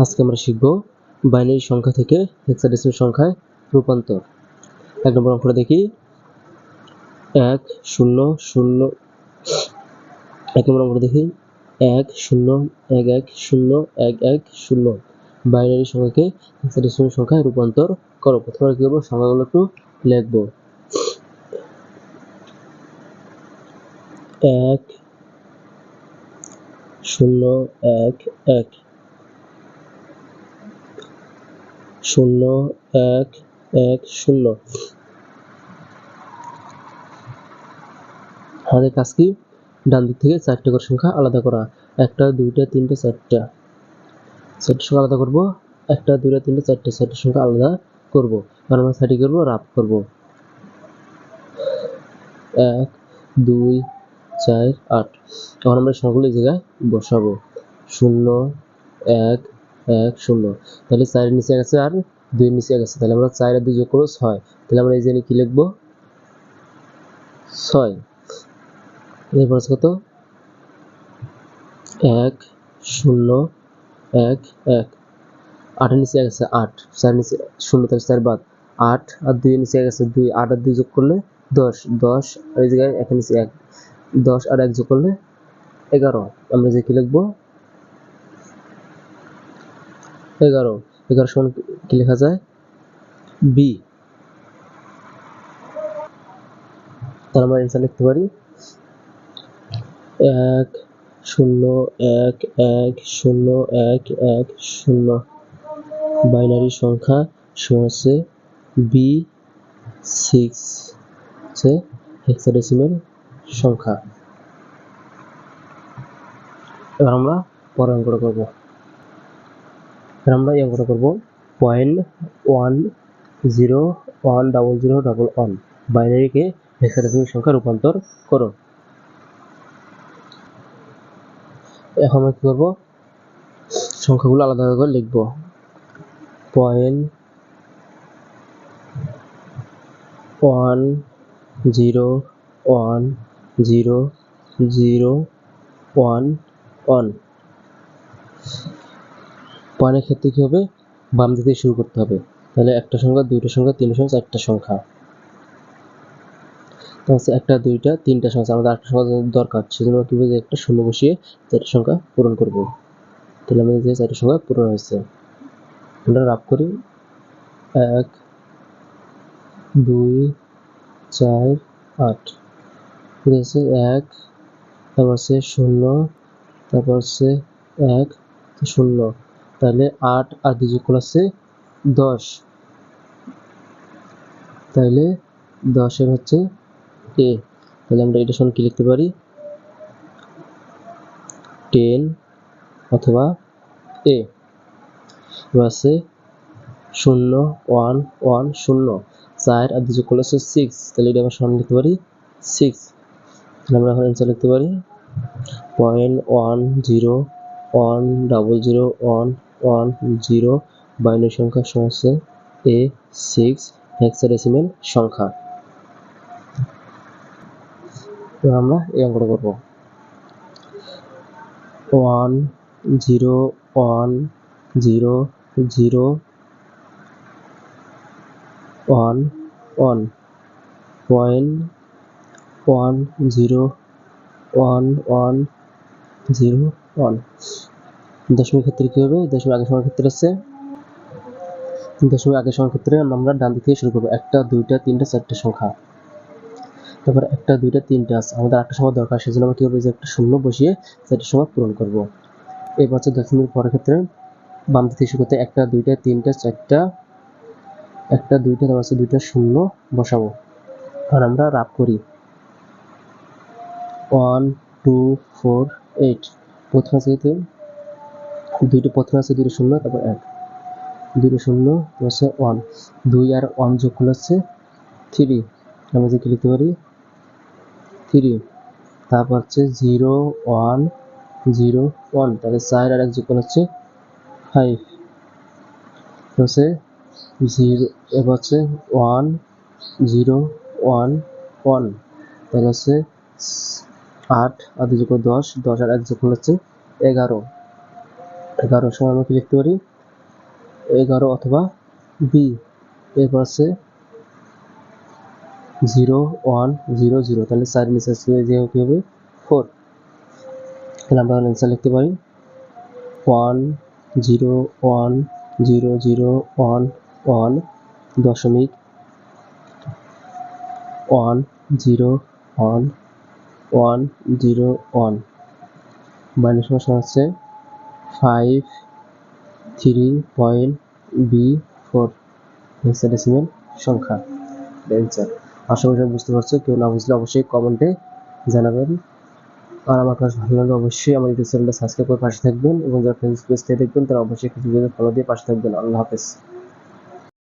আজকে আমরা শিখব বাইনারি সংখ্যা থেকে হেক্সাডেসিমাল সংখ্যায় রূপান্তর। 1 নম্বর অঙ্কটা দেখি। 1 0 0 1 নম্বর অঙ্কটা দেখি 1 0 1 1 0 1 1 0 বাইনারি সংখ্যাকে হেক্সাডেসিমাল সংখ্যায় রূপান্তর করো। প্রথমে কি করব, সংখ্যাগুলো একটু লিখব। 1 0 1 1 0 1 1 0। আমাদের কাজ কি, ডান দিক থেকে 4টা করে সংখ্যা আলাদা করা। 1টা 2টা 3টা 4টা 4টা সংখ্যা আলাদা করব। 1টা 2টা 3টা 4টা সংখ্যা আলাদা করব। কারণ আমরা 4টি করব, রাফ করব। 1 2 4 8। এখন আমরা সংখ্যাগুলো এই জায়গায় বসাবো। 0 1 1 0। তাহলে 4 এর নিচে গেছে আর 2 এর নিচে গেছে, তাহলে আমরা 4 আর 2 যোগ করব 6। তাহলে আমরা এই জায়গায় কি লিখব, 6। এরপর আছে কত, 1 0 1 1। 8 এর নিচে গেছে 8, 4 নিচে 0, তাহলে 4 বাদ। 8 আর 2 এর নিচে গেছে 2, 8 আর 2 যোগ করলে 10, 10 আর এই জায়গায় এখানে নিচে 1, 10 আর 1 যোগ করলে 11। আমরা যে কি লিখব, 11। 11 সমান কি লেখা যায়, বি। তাহলে আমরা অ্যান্সার লিখতে পারি 1 0 1 1 0 1 1 0। বাইনারি সংখ্যা সমান হচ্ছে B6, হচ্ছে হেক্সাডেসিমাল সংখ্যা। এবার আমরা পরের অঙ্কটা করব। এবার আমরা এই অঙ্কটা করব 0.10100011 বাইনারিকে হেক্সাডেসিমাল সংখ্যা রূপান্তর করো। এখন আমরা কি করব, সংখ্যাগুলো আলাদা করে লিখব। 0.101001। পয়েন্টের ক্ষেত্রে কি হবে, বাম দিক থেকে শুরু করতে হবে। তাহলে একটা সংখ্যা, দুইটা সংখ্যা, তিনটা সংখ্যা, চারটা সংখ্যা। তাহলে একটা, দুইটা, তিনটা সংখ্যা, আমাদের আটটা সংখ্যা দরকার, সেজন্য কি বলবো, একটা শূন্য বসিয়ে 4টা সংখ্যা পূরণ করব। তাহলে আমাদের যে 4টা সংখ্যা পূরণ হয়েছে, আমরা রাফ করি। 1 2 4 8। হচ্ছে 1, তারপর হচ্ছে 0, তারপর হচ্ছে 1 0। তাহলে 8 আর 2 যোগ করলে হচ্ছে 10। তাহলে 10 এর হচ্ছে a। তাহলে আমরা এটা সমান কি লিখতে পারি, 10 অথবা a। এবার আছে 0 1 1 0। 4 আর 2 যোগ করলে হচ্ছে 6। তাহলে এটা আমরা সমান লিখতে পারি 6। তাহলে আমরা এখন অ্যান্সার লিখতে পারি 0.10101110 বাইনারি সংখ্যা সমান হচ্ছে A6 হেক্সাডেসিমাল সংখ্যা। এবার আমরা এই অঙ্কটা করব। 1 0 1 0 0 1 1 .101101। দশমিক ক্ষেত্রে কি হবে, দশমিক আগের সংখ্যার ক্ষেত্রে আছে, দশমিক আগের সংখ্যার ক্ষেত্রে আমরা ডান দিক থেকে শুরু করবো। 1টা 2টা 3টা 4টা সংখ্যা, তারপর 1টা 2টা 3টা আছে, আমাদের 8টা সংখ্যা দরকার, সেজন্য আমরা কি করবো, যে একটা শূন্য বসিয়ে 4টা সংখ্যা পূরণ করব। এবার হচ্ছে দশমিক পরের ক্ষেত্রে বাম দিক থেকে শুরু করতে 1টা 2টা 3টা 4টা, 1টা 2টা, তারপর হচ্ছে 2টা শূন্য বসাবো। আর আমরা রাফ করি 1 2 4 8। প্রথম আছে দুইটা, প্রথমে আছে 2টা শূন্য, তারপর 1, 2টা শূন্য, হচ্ছে 1, 2 আর 1 যোগ করলে হচ্ছে 3। আমরা যে কি লিখতে পারি 3। তারপর হচ্ছে 0 1 0 1। তাহলে 4 আর 1 যোগ করলে হচ্ছে 5। হচ্ছে 0, এবার হচ্ছে 1 0 1 1। তাহলে হচ্ছে 8 আর 2 যোগ করে 10, 10 আর 1 যোগ করলে হচ্ছে 11। 11 সময় আমরা কি লিখতে পারি 11 অথবা বি। এরপর আছে 0 1 0 0, তাহলে 4 নিচে কি হবে 4। তাহলে আমরা অ্যান্সার লিখতে পারি 1 0 1 0 0 1 1 দশমিক 1 0 1 1 0 1 মাইনাস সমান হচ্ছে 5 3.b4 হেক্সাডেসিমেল সংখ্যা অ্যান্সার। আশা করি বুঝতে পারছো। কেউ না বুঝলে অবশ্যই কমেন্টে জানাবেন। আর আমার ক্লাস ভালো লাগলে অবশ্যই আমার ইউটিউব চ্যানেলটা সাবস্ক্রাইব করে পাশে থাকবেন এবং যারা ফেসবুক পেজ থেকে দেখবেন তারা অবশ্যই ফেসবুক পেজে ফলো দিয়ে পাশে থাকবেন। আল্লাহ হাফেজ।